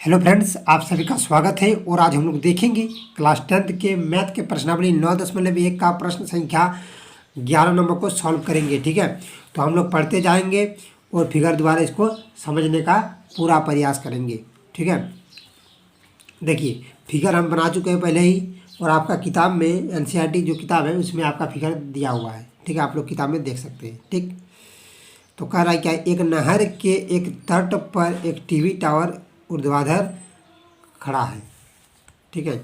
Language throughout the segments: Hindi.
हेलो फ्रेंड्स, आप सभी का स्वागत है। और आज हम लोग देखेंगे क्लास 10th के मैथ के प्रश्नावली 9.1 का प्रश्न संख्या 11 नंबर को सॉल्व करेंगे। ठीक है, तो हम लोग पढ़ते जाएंगे और फिगर द्वारा इसको समझने का पूरा प्रयास करेंगे। ठीक है, देखिए फिगर हम बना चुके हैं पहले ही, और आपका किताब में एनसीईआरटी जो किताब है उसमें आपका फिगर दिया हुआ है। ठीक है, आप लोग किताब में देख सकते हैं। ठीक, तो कह रहा है क्या, एक नहर के एक तट पर एक टीवी टावर ऊर्ध्वाधर खड़ा है। ठीक है,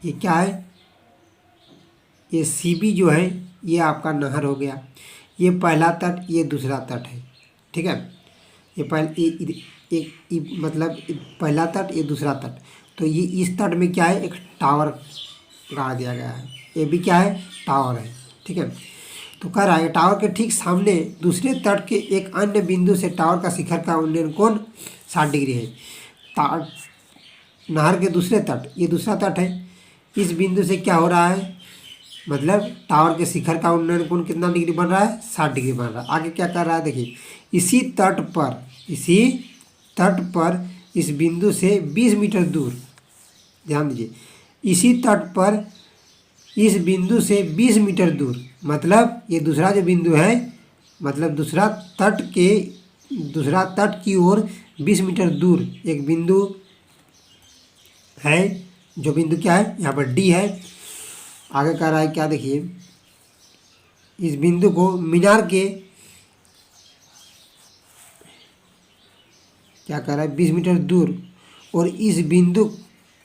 ये क्या है, ये सीबी जो है ये आपका नहर हो गया। ये पहला तट, ये दूसरा तट है। ठीक है, ये मतलब पहला तट, ये दूसरा तट। तो ये इस तट में क्या है, एक टावर गाड़ दिया गया है। ये भी क्या है, टावर है। ठीक है, तो कह रहा है टावर के ठीक सामने दूसरे तट के एक अन्य बिंदु से टावर का शिखर का उन्नयन कोण 60 डिग्री है। नहर के दूसरे तट, ये दूसरा तट है, इस बिंदु से क्या हो रहा है, मतलब टावर के शिखर का उन्नयन कोण कितना डिग्री बन रहा है, 60 डिग्री बन रहा है। आगे क्या कर रहा है, देखिए इसी तट पर इस बिंदु से 20 मीटर दूर, ध्यान दीजिए, इसी तट पर इस बिंदु से 20 मीटर दूर, मतलब ये दूसरा जो बिंदु है, मतलब दूसरा तट की ओर 20 मीटर दूर एक बिंदु है। जो बिंदु क्या है, यहाँ पर डी है। आगे कह रहा है क्या, देखिए इस बिंदु को मीनार के, क्या कह रहा है, 20 मीटर दूर, और इस बिंदु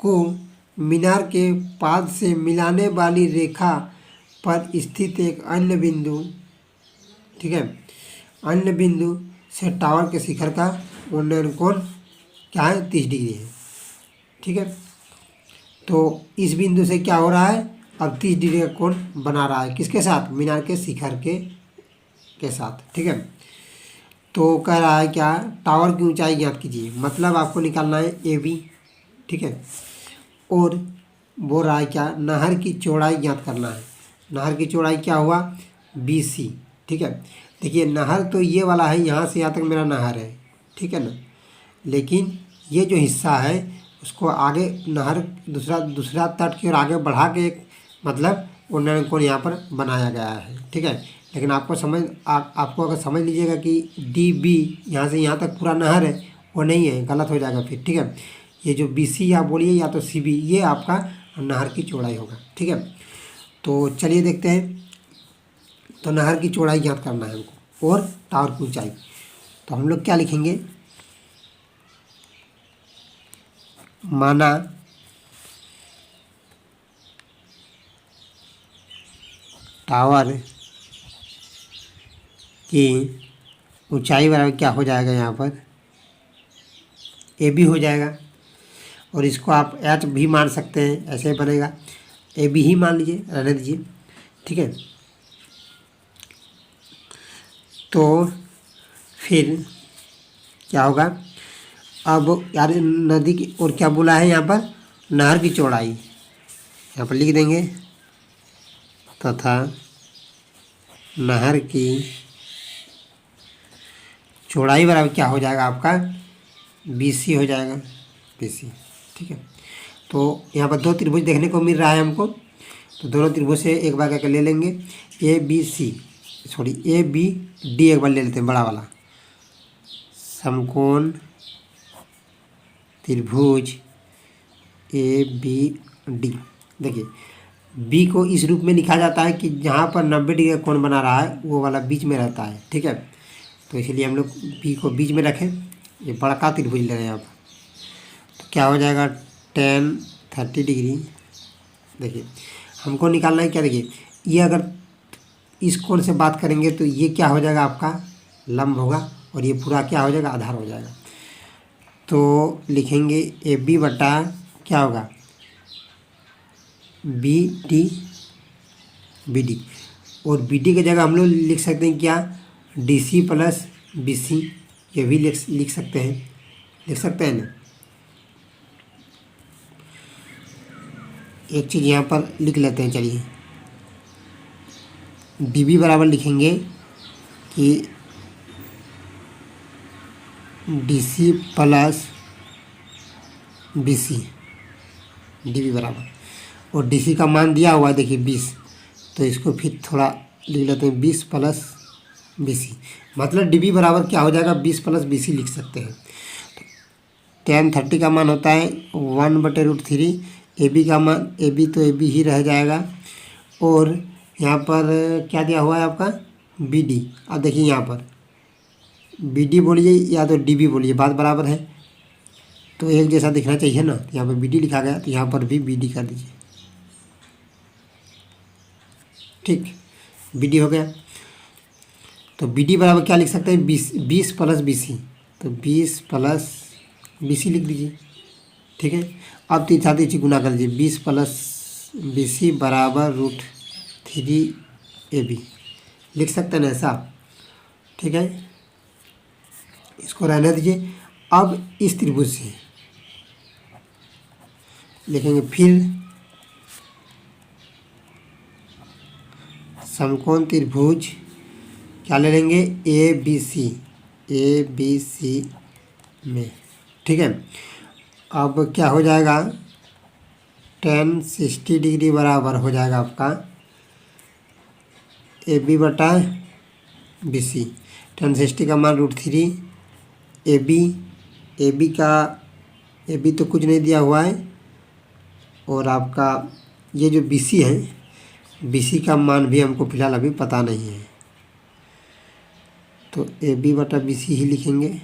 को मीनार के पाद से मिलाने वाली रेखा पर स्थित एक अन्य बिंदु, ठीक है, अन्य बिंदु से टावर के शिखर का उन्नयन कोण क्या है, 30 डिग्री है। ठीक है, तो इस बिंदु से क्या हो रहा है, अब 30 डिग्री का कोण बना रहा है, किसके साथ, मीनार के शिखर के साथ। ठीक है, तो कह रहा है क्या, टावर की ऊंचाई ज्ञात कीजिए, मतलब आपको निकालना है ए बी। ठीक है, और बोल रहा है क्या, नहर की चौड़ाई ज्ञात करना है। नहर की चौड़ाई क्या हुआ, बी सी। ठीक है, देखिए नहर तो ये वाला है, यहाँ से यहाँ तक मेरा नहर है। ठीक है ना, लेकिन ये जो हिस्सा है उसको आगे नहर दूसरा तट की ओर आगे बढ़ा के एक, मतलब उन्नयन कोण यहाँ पर बनाया गया है। ठीक है, लेकिन आपको आपको अगर समझ लीजिएगा कि डी बी यहाँ से यहाँ तक पूरा नहर है, वो नहीं है, गलत हो जाएगा फिर। ठीक है, ये जो बी सी या बोलिए या तो सी बी, ये आपका नहर की चौड़ाई होगा। ठीक है, तो चलिए देखते हैं। तो नहर की चौड़ाई ज्ञात करना है हमको और टावर की ऊंचाई। तो हम लोग क्या लिखेंगे, माना टावर की ऊंचाई बराबर क्या हो जाएगा, यहाँ पर ए बी हो जाएगा, और इसको आप एच भी मान सकते हैं, ऐसे बनेगा, ए बी ही मान लीजिए, रहने दीजिए। ठीक है, तो फिर क्या होगा, अब यार नदी की, और क्या बोला है यहाँ पर, नहर की चौड़ाई यहाँ पर लिख देंगे, तथा नहर की चौड़ाई बराबर क्या हो जाएगा आपका, BC हो जाएगा, BC। ठीक है, तो यहाँ पर दो त्रिभुज देखने को मिल रहा है हमको, तो दोनों त्रिभुज से एक बार करके ले लेंगे, ABD एक बार ले लेते हैं, बड़ा वाला समकोण त्रिभुज ABD। देखिए बी को इस रूप में लिखा जाता है कि जहाँ पर 90 डिग्री का कोण बना रहा है वो वाला बीच में रहता है। ठीक है, तो इसलिए हम लोग बी को बीच में रखें। ये बड़ा का त्रिभुज ले रहे हैं आप, तो क्या हो जाएगा, 30 डिग्री। देखिए हमको निकालना है क्या, देखिए ये अगर इस कोण से बात करेंगे तो ये क्या हो जाएगा, आपका लंब होगा, और ये पूरा क्या हो जाएगा, आधार हो जाएगा। तो लिखेंगे ए बी बटा क्या होगा, BD, और BD की जगह हम लोग लिख सकते हैं क्या, DC प्लस BC, ये भी लिख सकते हैं ना। एक चीज़ यहाँ पर लिख लेते हैं, चलिए DB बराबर लिखेंगे कि DC प्लस BC, DB बराबर, और DC का मान दिया हुआ है देखिए 20, तो इसको फिर थोड़ा लिख लेते हैं 20 प्लस BC, मतलब DB बराबर क्या हो जाएगा 20 प्लस BC लिख सकते हैं। tan 30 का मान होता है 1/√3, AB का मान AB तो AB ही रह जाएगा, और यहाँ पर क्या दिया हुआ है आपका BD। अब देखिए यहाँ पर BD बोलिए या तो DB बोलिए, बात बराबर है, तो एक जैसा दिखना चाहिए ना। यहाँ पर BD लिखा गया तो यहाँ पर भी BD कर दीजिए, ठीक, BD हो गया। तो BD बराबर क्या लिख सकते हैं 20 प्लस BC, तो 20 प्लस BC लिख दीजिए, ठीक है। अब तीन साथ इसी गुना कर लीजिए, 20 प्लस BC बराबर √3 AB लिख सकते हैं ना ऐसा, ठीक है। इसको रहने दीजिए। अब इस त्रिभुज से लिखेंगे, फिर समकोण त्रिभुज क्या ले लेंगे ABC में, ठीक है। अब क्या हो जाएगा tan 60 डिग्री बराबर हो जाएगा आपका AB बटा BC। tan 60 का मान √3, AB तो कुछ नहीं दिया हुआ है, और आपका ये जो BC है, BC का मान भी हमको फिलहाल अभी पता नहीं है, तो AB बटा BC ही लिखेंगे।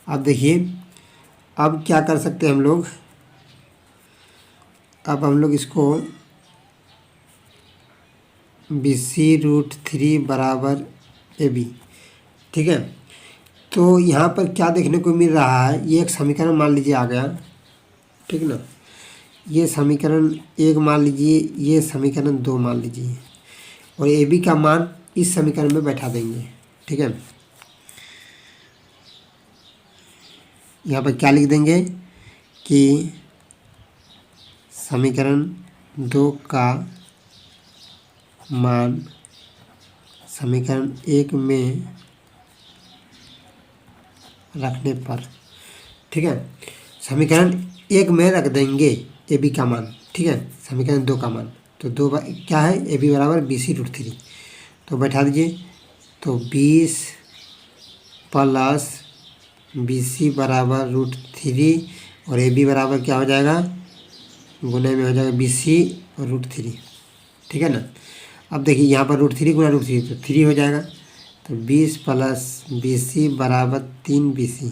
अब देखिए, अब क्या कर सकते हैं हम लोग, अब हम लोग इसको BC √3 बराबर AB, ठीक है। तो यहाँ पर क्या देखने को मिल रहा है, ये एक समीकरण मान लीजिए आ गया, ठीक ना। ये समीकरण 1 मान लीजिए, ये समीकरण 2 मान लीजिए, और AB का मान इस समीकरण में बैठा देंगे, ठीक है। यहाँ पर क्या लिख देंगे कि समीकरण 2 का मान समीकरण 1 में रखने पर, ठीक है, समीकरण 1 में रख देंगे AB का मान, ठीक है, समीकरण 2 का मान, तो 2 क्या है AB बराबर BC √3, तो बैठा दीजिए। तो 20 प्लस BC बराबर √3, और AB बराबर क्या हो जाएगा, गुने में हो जाएगा BC और √3, ठीक है ना। अब देखिए यहाँ पर √3 गुना √3 तो 3 हो जाएगा, तो 20 प्लस BC बराबर 3 BC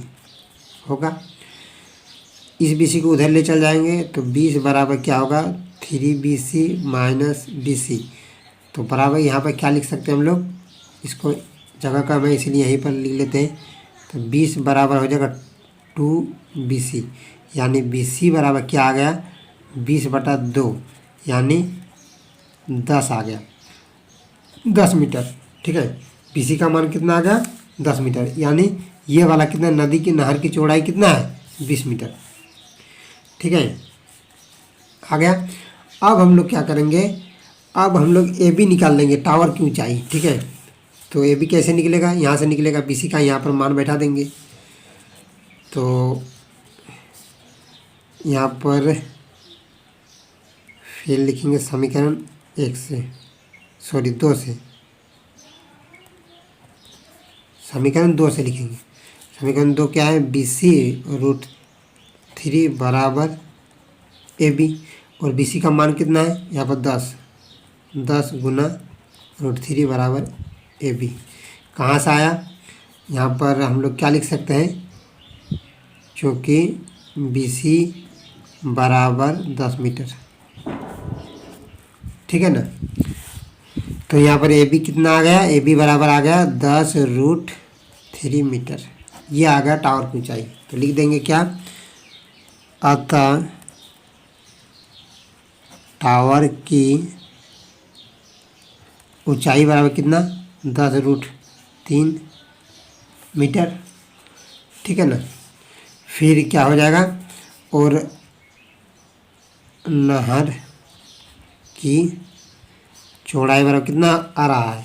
होगा। इस BC को उधर ले चल जाएंगे, तो 20 बराबर क्या होगा 3 BC माइनस BC, तो बराबर यहाँ पर क्या लिख सकते हैं हम लोग, इसको जगह का मैं इसलिए यहीं पर लिख लेते हैं। तो 20 बराबर हो जाएगा 2 BC, यानी BC बराबर क्या आ गया 20/2, यानी 10 आ गया, 10 मीटर, ठीक है। BC का मान कितना आ गया 10 मीटर, यानी ये वाला कितना, नदी की नहर की चौड़ाई कितना है 20 मीटर, ठीक है, आ गया। अब हम लोग क्या करेंगे, अब हम लोग AB निकाल लेंगे, टावर की ऊंचाई, ठीक है। तो AB कैसे निकलेगा, यहाँ से निकलेगा, BC का यहाँ पर मान बैठा देंगे, तो यहाँ पर फिर लिखेंगे समीकरण 2 से, समीकरण 2 से लिखेंगे। समीकरण 2 क्या है, BC √3 बराबर AB, और BC का मान कितना है यहाँ पर 10 गुना √3 बराबर AB। कहाँ से आया, यहाँ पर हम लोग क्या लिख सकते हैं, क्योंकि BC बराबर 10 मीटर, ठीक है ना। तो यहाँ पर AB कितना आ गया, AB बराबर आ गया 10√3 मीटर, ये आ गया टावर की ऊंचाई। तो लिख देंगे क्या, अतः टावर की ऊंचाई बराबर कितना 10√3 मीटर, ठीक है ना। फिर क्या हो जाएगा, और नहर की चौड़ाई बराबर कितना आ रहा है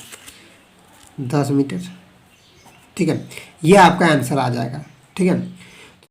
10 मीटर, ठीक है। ये आपका आंसर आ जाएगा, ठीक है।